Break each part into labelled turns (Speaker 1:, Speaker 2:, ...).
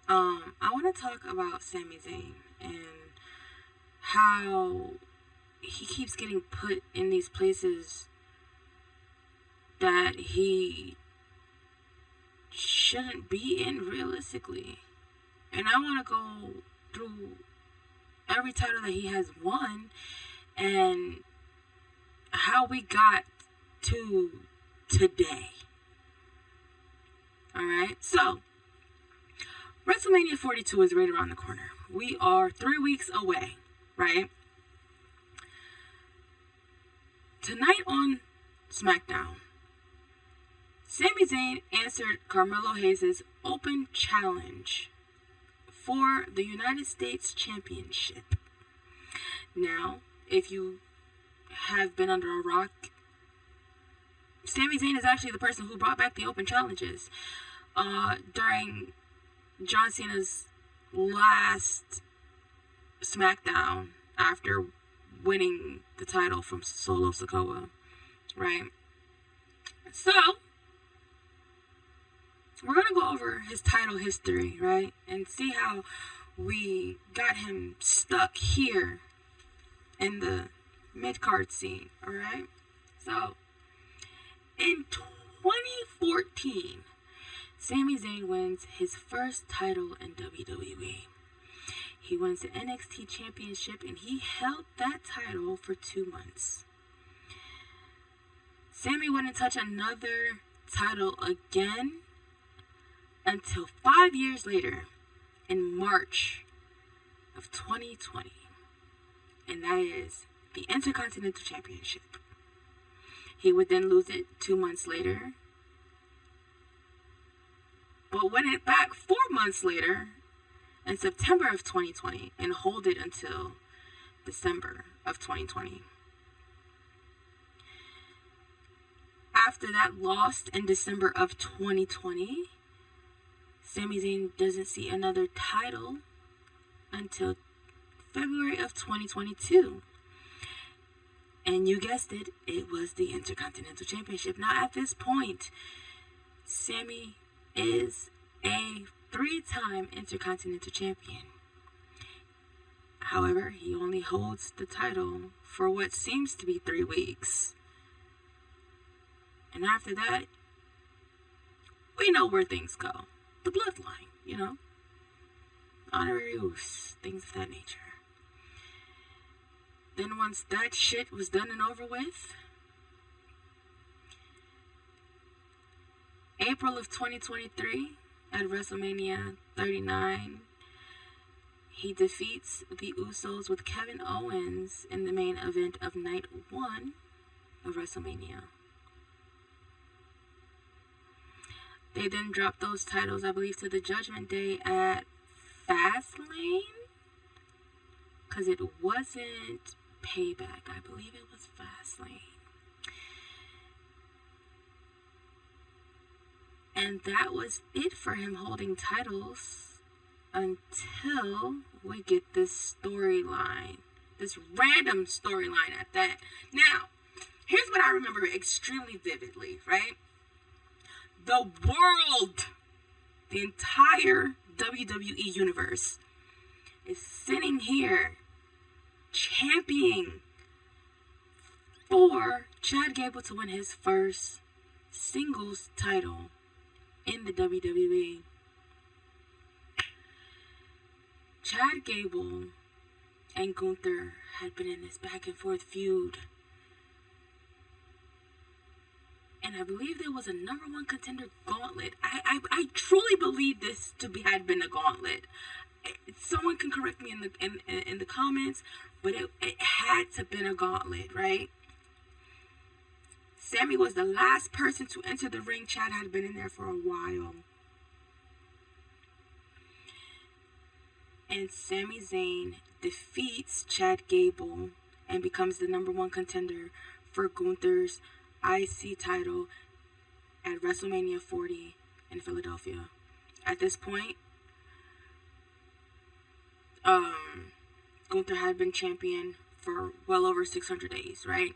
Speaker 1: I want to talk about Sami Zayn and how he keeps getting put in these places that he shouldn't be in realistically. And I want to go through every title that he has won and how we got to today. Alright, so WrestleMania 42 is right around the corner. We are 3 weeks away, right? Tonight on SmackDown, Sami Zayn answered Carmelo Hayes' open challenge for the United States Championship. Now, if you have been under a rock, Sami Zayn is actually the person who brought back the open challenges during John Cena's last SmackDown after winning the title from Solo Sikoa, right? So, we're going to go over his title history, right? And see how we got him stuck here in the mid-card scene, alright? So, in 2014, Sami Zayn wins his first title in WWE. He wins the NXT Championship and he held that title for 2 months. Sami wouldn't touch another title again until 5 years later in March of 2020. And that is the Intercontinental Championship. He would then lose it 2 months later, but win it back 4 months later in September of 2020 and hold it until December of 2020. After that loss in December of 2020, Sami Zayn doesn't see another title until February of 2022. And you guessed it, it was the Intercontinental Championship. Now at this point, Sami is a 3-time Intercontinental Champion. However, he only holds the title for what seems to be 3 weeks. And after that, we know where things go. The bloodline, you know. Honorarius, things of that nature. Then once that shit was done and over with, April of 2023 at WrestleMania 39, he defeats the Usos with Kevin Owens in the main event of night 1 of WrestleMania. They then dropped those titles, I believe, to the Judgment Day at Fastlane, because it wasn't Payback. I believe it was Fastlane. And that was it for him holding titles until we get this storyline. This random storyline at that. Now, here's what I remember extremely vividly, right? The world, the entire WWE universe is sitting here championing for Chad Gable to win his first singles title in the WWE. Chad Gable and Gunther had been in this back and forth feud. And I believe there was a number 1 contender gauntlet. I truly believe this had been a gauntlet. Someone can correct me in the comments, but it had to have been a gauntlet, right? Sami was the last person to enter the ring. Chad had been in there for a while. And Sami Zayn defeats Chad Gable and becomes the number 1 contender for Gunther's IC title at WrestleMania 40 in Philadelphia. At this point, Gunther had been champion for well over 600 days, right?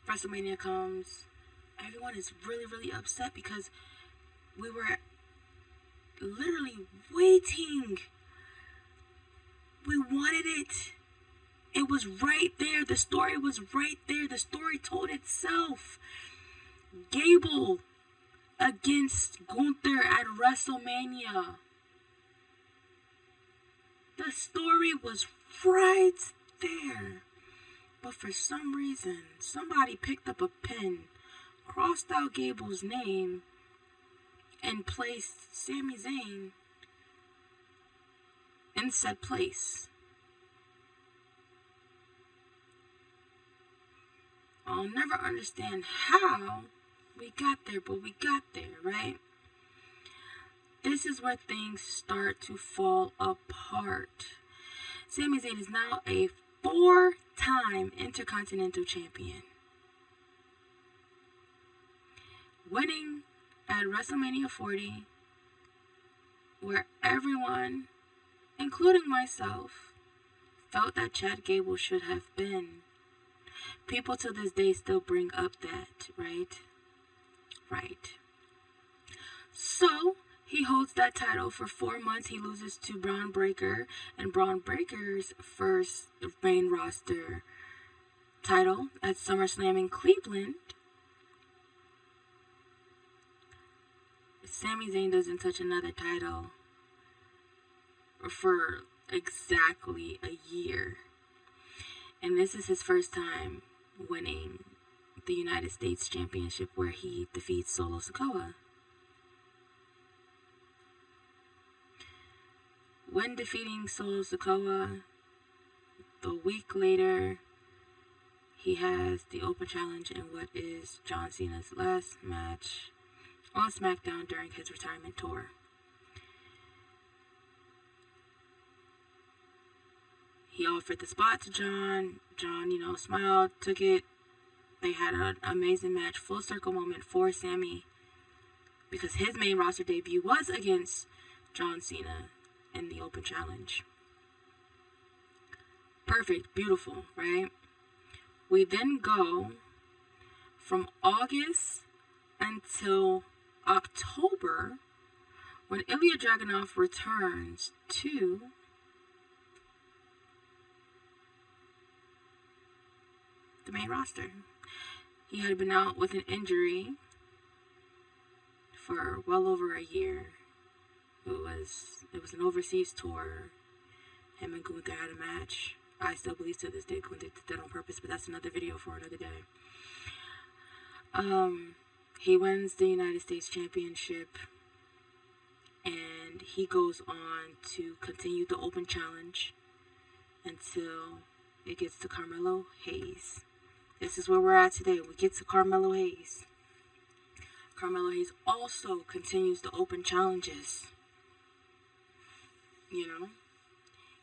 Speaker 1: WrestleMania comes. Everyone is really, really upset because we were literally waiting. We wanted it. It was right there. The story was right there. The story told itself. Gable against Gunther at WrestleMania. The story was right there. But for some reason, somebody picked up a pen, crossed out Gable's name, and placed Sami Zayn in said place. I'll never understand how we got there, but we got there, right? This is where things start to fall apart. Sami Zayn is now a 4-time Intercontinental Champion. Winning at WrestleMania 40, where everyone, including myself, felt that Chad Gable should have been. People to this day still bring up that, right? Right. So, he holds that title for 4 months. He loses to Braun Breaker, and Braun Breaker's first main roster title at SummerSlam in Cleveland. Sami Zayn doesn't touch another title for exactly a year. And this is his first time winning the United States Championship, where he defeats Solo Sikoa. When defeating Solo Sikoa, a week later, he has the open challenge in what is John Cena's last match on SmackDown during his retirement tour. He offered the spot to John. John, smiled, took it. They had an amazing match, full circle moment for Sami, because his main roster debut was against John Cena in the open challenge. Perfect, beautiful, right? We then go from August until October, when Ilya Dragunov returns to the main roster. He had been out with an injury for well over a year. It was an overseas tour. Him and Gunther had a match. I still believe to this day Gunther did that on purpose, but that's another video for another day. He wins the United States Championship, and he goes on to continue the open challenge until it gets to Carmelo Hayes. This is where we're at today. We get to Carmelo Hayes. Carmelo Hayes also continues the open challenges.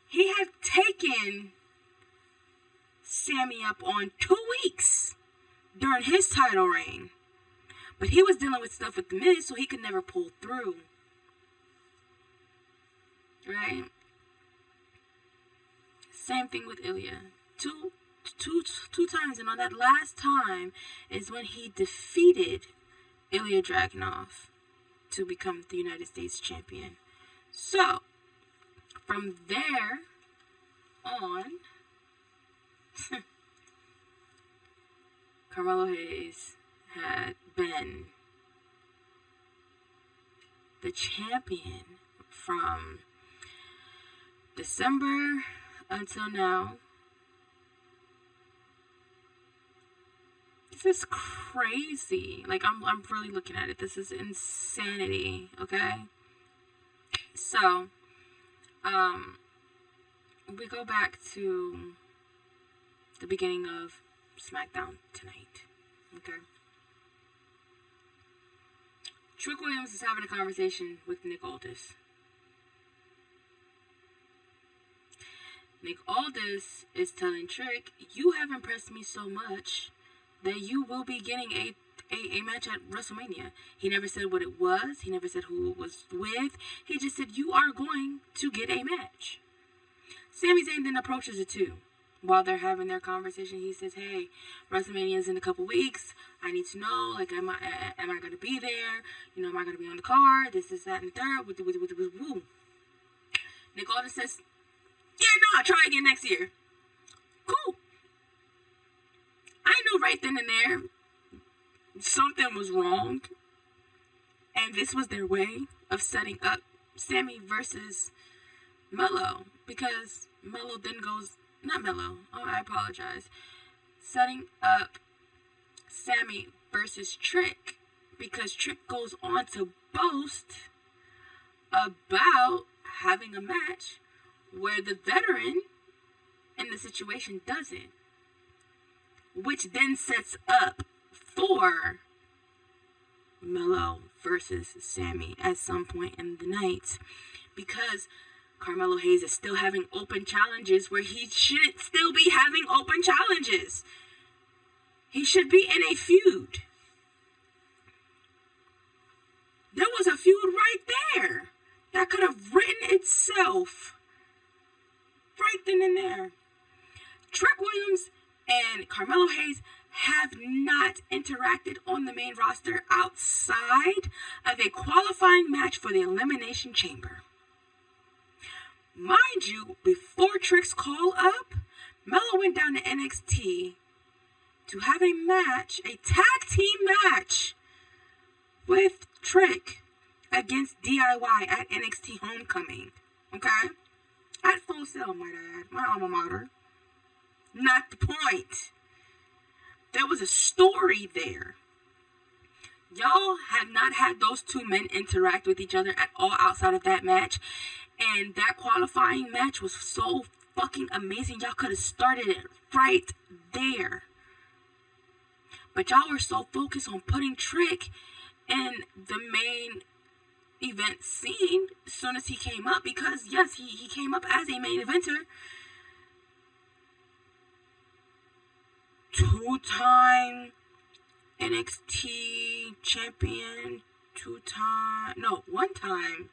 Speaker 1: He had taken Sami up on 2 weeks during his title reign. But he was dealing with stuff with The Miz, so he could never pull through. Right? Same thing with Ilya. Two times, and on that last time is when he defeated Ilya Dragunov to become the United States champion. So, from there on, Carmelo Hayes had been the champion from December until now. This is crazy. I'm really looking at it. This is insanity, okay? So, we go back to the beginning of SmackDown tonight, okay? Trick Williams is having a conversation with Nick Aldis. Nick Aldis is telling Trick, you have impressed me so much that you will be getting a match at WrestleMania. He never said what it was. He never said who it was with. He just said, you are going to get a match. Sami Zayn then approaches it too. While they're having their conversation, he says, hey, WrestleMania is in a couple weeks. I need to know, am I going to be there? Am I going to be on the card? This, that, and third. Woo. Nick Aldis says, yeah, no, try again next year. Cool. I knew right then and there something was wrong. And this was their way of setting up Sami versus Mello. Because Mello then goes, not Mello, oh, I apologize. Setting up Sami versus Trick. Because Trick goes on to boast about having a match where the veteran in the situation doesn't. Which then sets up for Mello versus Sami at some point in the night. Because Carmelo Hayes is still having open challenges where he shouldn't still be having open challenges. He should be in a feud. There was a feud right there that could have written itself right then and there. Trick Williams and Carmelo Hayes have not interacted on the main roster outside of a qualifying match for the Elimination Chamber. Mind you, before Trick's call up, Mello went down to NXT to have a match, a tag team match with Trick against DIY at NXT Homecoming. Okay? At Full Sail, might I add. My alma mater. Not the point. There was a story there. Y'all have not had those two men interact with each other at all outside of that match. And that qualifying match was so fucking amazing. Y'all could have started it right there. But y'all were so focused on putting Trick in the main event scene as soon as he came up. Because, yes, he came up as a main eventer. Two-time NXT champion, one-time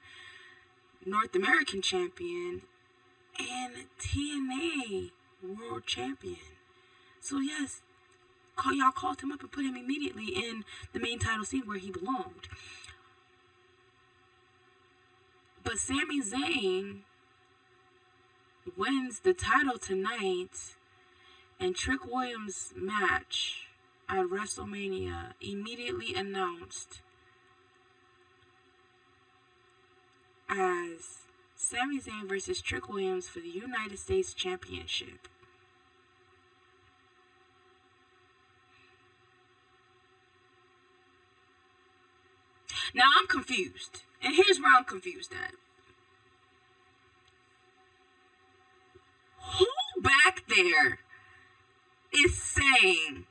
Speaker 1: North American champion, and TNA world champion. So yes, y'all called him up and put him immediately in the main title scene where he belonged. But Sami Zayn wins the title tonight, and Trick Williams' match at WrestleMania immediately announced as Sami Zayn versus Trick Williams for the United States Championship. Now I'm confused. And here's where I'm confused at. Who back there is saying,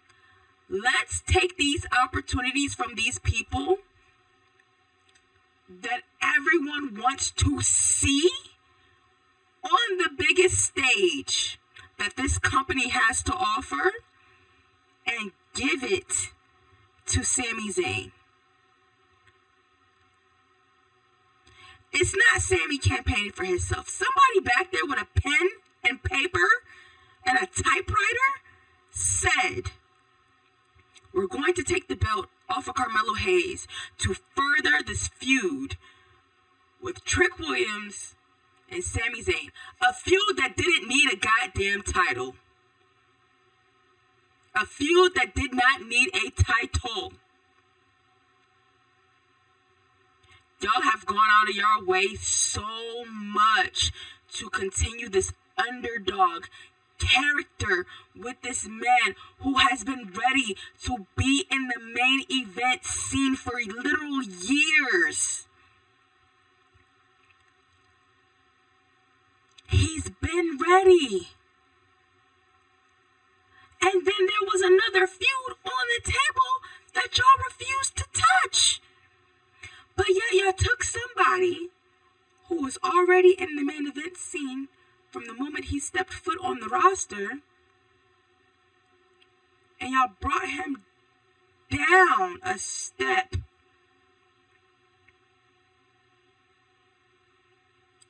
Speaker 1: let's take these opportunities from these people that everyone wants to see on the biggest stage that this company has to offer and give it to Sami Zayn? It's not Sami campaigning for himself. Somebody back there with a pen and paper and a typewriter said, we're going to take the belt off of Carmelo Hayes to further this feud with Trick Williams and Sami Zayn. A feud that didn't need a goddamn title. A feud that did not need a title. Y'all have gone out of your way so much to continue this underdog character with this man who has been ready to be in the main event scene for literal years. He's been ready. And then there was another feud on the table that y'all refused to touch. But yet y'all took somebody who was already in the main event scene from the moment he stepped foot on the roster, and y'all brought him down a step.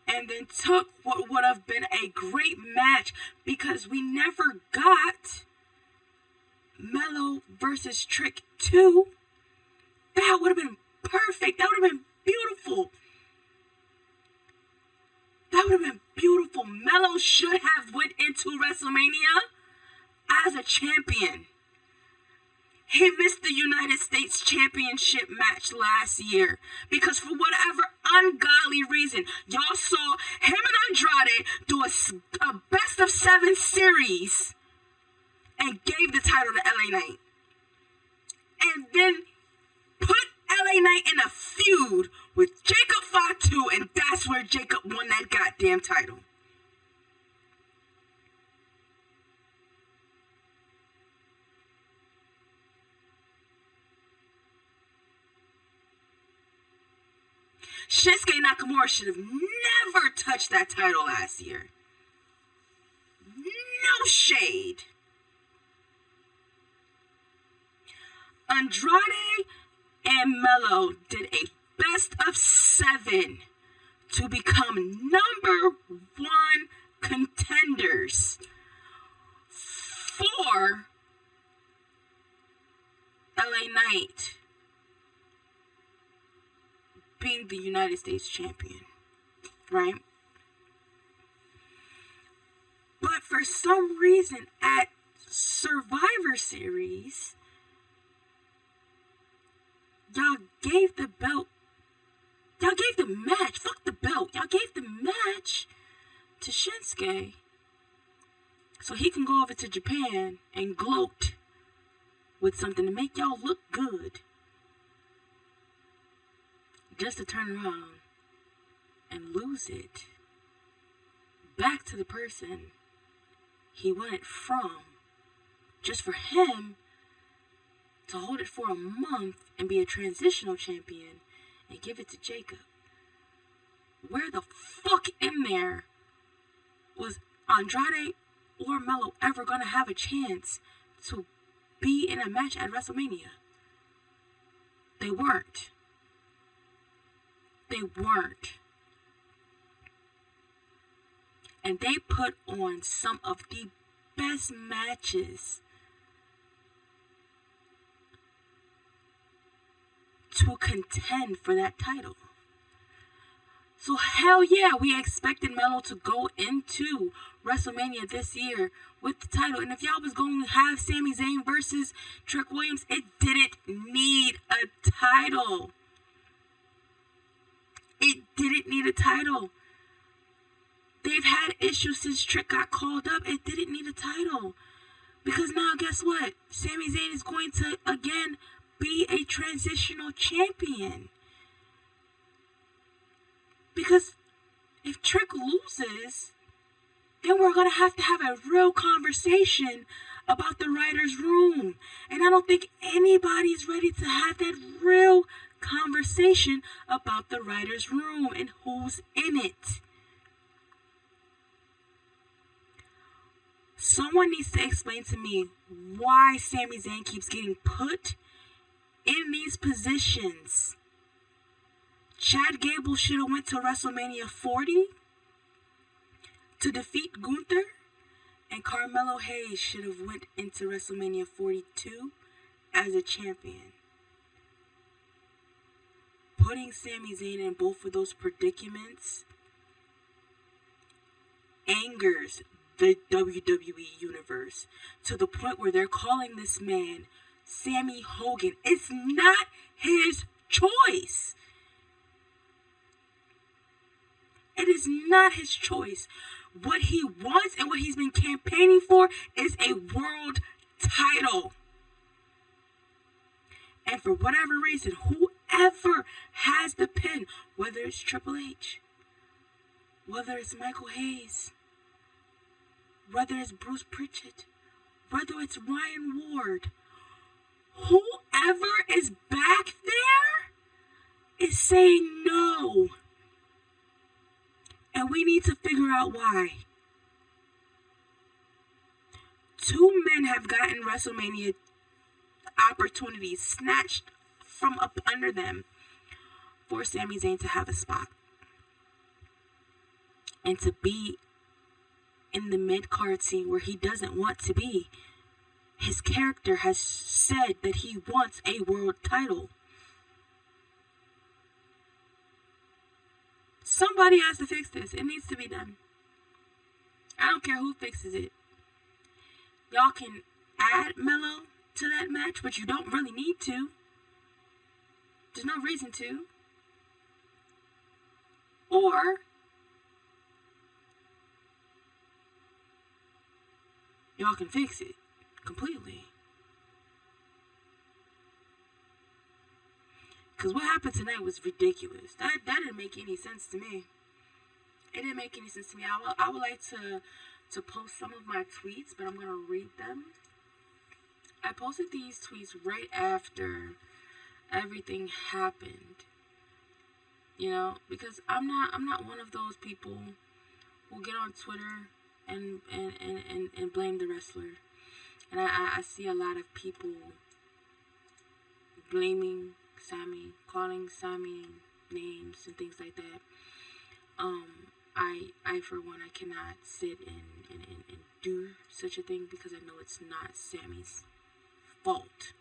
Speaker 1: And then took what would have been a great match, because we never got Mello versus Trick 2. That would have been perfect. That would have been beautiful. That would have been should have went into WrestleMania as a champion. He missed the United States Championship match last year because for whatever ungodly reason, y'all saw him and Andrade do a best of 7 series and gave the title to LA Knight. And then put LA Knight in a feud with Jacob Fatu, and that's where Jacob won that goddamn title. Shinsuke Nakamura should have never touched that title last year. No shade. Andrade and Melo did a best of 7 to become number 1 contenders for LA Knight being the United States champion, right? But for some reason at Survivor Series, y'all gave the belt, y'all gave the match, fuck the belt, y'all gave the match to Shinsuke so he can go over to Japan and gloat with something to make y'all look good. Just to turn around and lose it back to the person he won it from, just for him to hold it for a month and be a transitional champion and give it to Jacob. Where the fuck in there was Andrade or Melo ever gonna have a chance to be in a match at WrestleMania? They weren't. They weren't. And they put on some of the best matches to contend for that title. So hell yeah, we expected Melo to go into WrestleMania this year with the title. And if y'all was going to have Sami Zayn versus Trick Williams, it didn't need a title. It didn't need a title. They've had issues since Trick got called up. It didn't need a title. Because now, guess what? Sami Zayn is going to, again, be a transitional champion. Because if Trick loses, then we're going to have a real conversation about the writer's room. And I don't think anybody's ready to have that real conversation about the writer's room and who's in it. Someone needs to explain to me why Sami Zayn keeps getting put in these positions. Chad Gable should have went to WrestleMania 40 to defeat Gunther, and Carmelo Hayes should have went into WrestleMania 42 as a champion. Putting Sami Zayn in both of those predicaments angers the WWE universe to the point where they're calling this man Sammy Hogan. It's not his choice. It is not his choice. What he wants and what he's been campaigning for is a world title. And for whatever reason, whoever has the pen, whether it's Triple H, whether it's Michael Hayes, whether it's Bruce Pritchett, whether it's Ryan Ward, whoever is back there is saying no. And we need to figure out why. 2 men have gotten WrestleMania opportunities snatched from up under them for Sami Zayn to have a spot and to be in the mid-card scene where he doesn't want to be. His character has said that he wants a world title. Somebody has to fix this. It needs to be done. I don't care who fixes it. Y'all can add Melo to that match, but you don't really need to. There's no reason to. Or y'all can fix it completely. Because what happened tonight was ridiculous. That didn't make any sense to me. It didn't make any sense to me. I would like to post some of my tweets, but I'm going to read them. I posted these tweets right after everything happened. You know, because I'm not one of those people who get on Twitter and blame the wrestler. And I see a lot of people blaming Sami, calling Sami names and things like that. I for one, I cannot sit and do such a thing because I know it's not Sami's fault.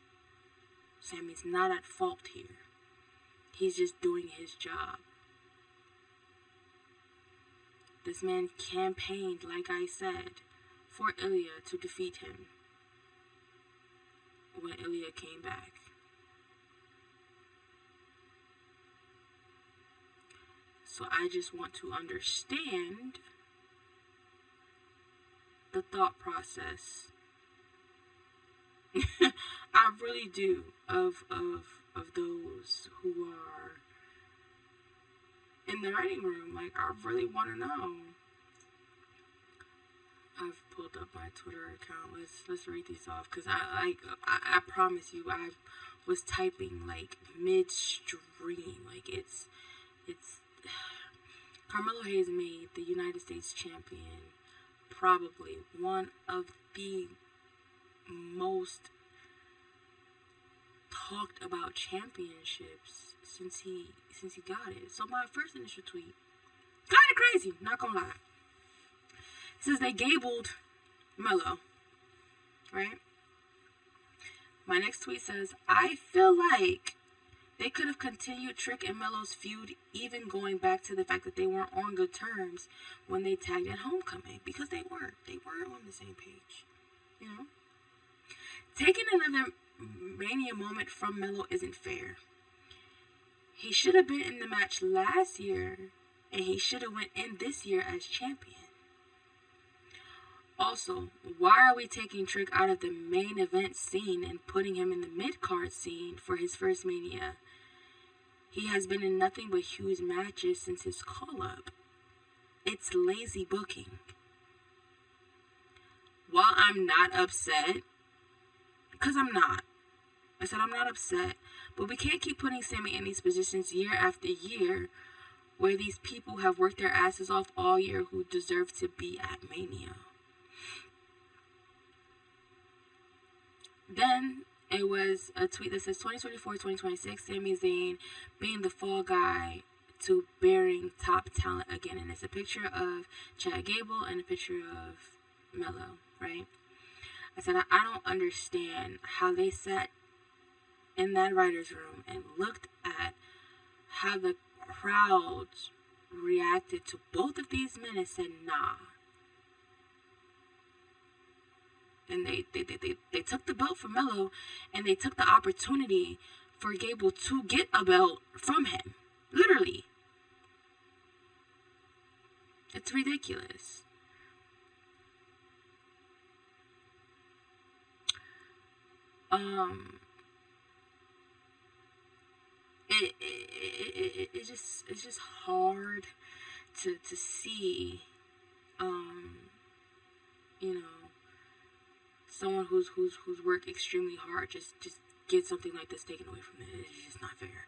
Speaker 1: Sami's not at fault here. He's just doing his job. This man campaigned, like I said, for Ilya to defeat him when Ilya came back. So I just want to understand the thought process. I really do of those who are in the writing room. Like, I really want to know. I've pulled up my Twitter account. Let's read these off, because I promise you, I was typing like midstream. Like it's Carmelo Hayes made the United States champion probably one of the most talked about championships since he got it. So my first initial tweet, kind of crazy, not gonna lie. It says they gabled Melo, right? My next tweet says, I feel like they could have continued Trick and Melo's feud, even going back to the fact that they weren't on good terms when they tagged at Homecoming, because they weren't on the same page, you know? Taking another Mania moment from Melo isn't fair. He should have been in the match last year, and he should have went in this year as champion. Also, why are we taking Trick out of the main event scene and putting him in the mid-card scene for his first Mania? He has been in nothing but huge matches since his call-up. It's lazy booking. While I'm not upset, because I'm not. I said I'm not upset, but we can't keep putting Sami in these positions year after year where these people have worked their asses off all year who deserve to be at Mania. Then it was a tweet that says 2024-2026, Sami Zayn being the fall guy to bearing top talent again. And it's a picture of Chad Gable and a picture of Melo, right? I said, I don't understand how they sat in that writer's room and looked at how the crowds reacted to both of these men and said, nah. And they took the belt from Melo, and they took the opportunity for Gable to get a belt from him. Literally. It's ridiculous. It's just hard to see, you know, someone who's worked extremely hard just get something like this taken away from them. It's just not fair.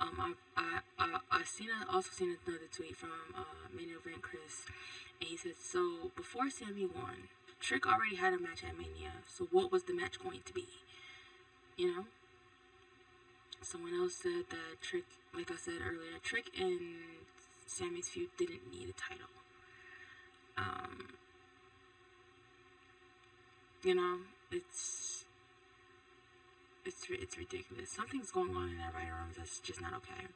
Speaker 1: I've also seen another tweet from Main Event Chris, and he said, so before Sami won, Trick already had a match at Mania, so what was the match going to be? You know? Someone else said that Trick, like I said earlier, Trick and Sami's feud didn't need a title. You know, it's ridiculous. Something's going on in that writer room that's just not okay.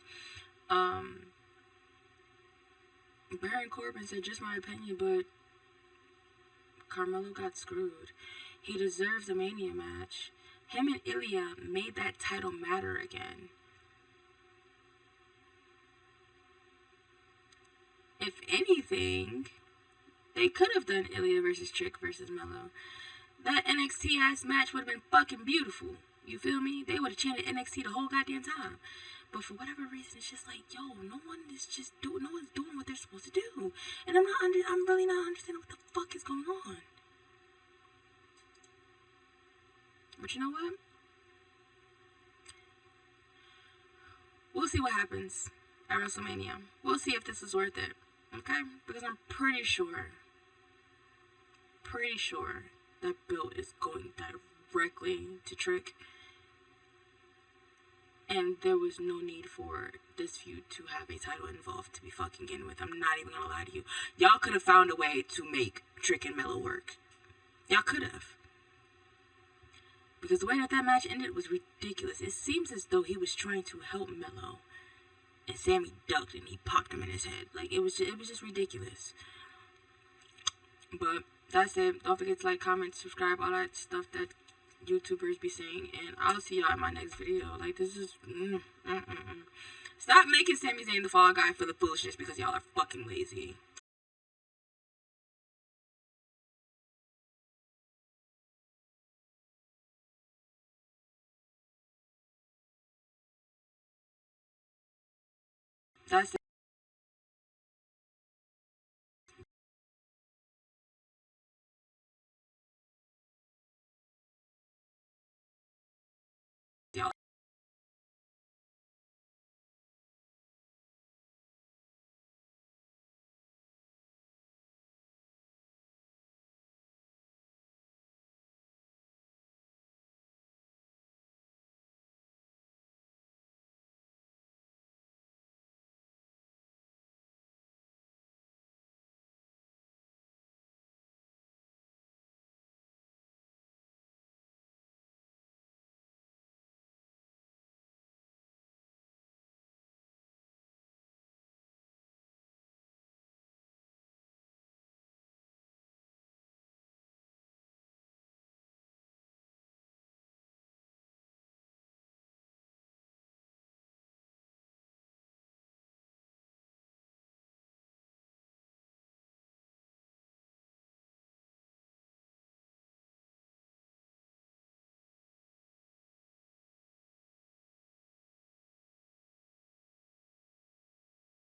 Speaker 1: Baron Corbin said, just my opinion, but Carmelo got screwed. He deserves a Mania match. Him and Ilya made that title matter again. If anything, they could have done Ilya versus Trick versus Melo. That NXT ass match would have been fucking beautiful. You feel me? They would have chanted NXT the whole goddamn time. But for whatever reason, it's just like, yo, no one's doing what they're supposed to do. And I'm really not understanding what the fuck is going on. But you know what? We'll see what happens at WrestleMania. We'll see if this is worth it. Okay? Because I'm pretty sure that belt is going directly to Trick. And there was no need for this feud to have a title involved to be fucking in with. I'm not even gonna lie to you. Y'all could have found a way to make Trick and Melo work. Y'all could have. Because the way that match ended was ridiculous. It seems as though he was trying to help Melo. And Sammy ducked and he popped him in his head. Like, it was just ridiculous. But that's it. Don't forget to like, comment, subscribe, all that stuff that YouTubers be saying. And I'll see y'all in my next video. Like, this is... Stop making Sami Zayn the fall guy for the foolishness because y'all are fucking lazy. That's it.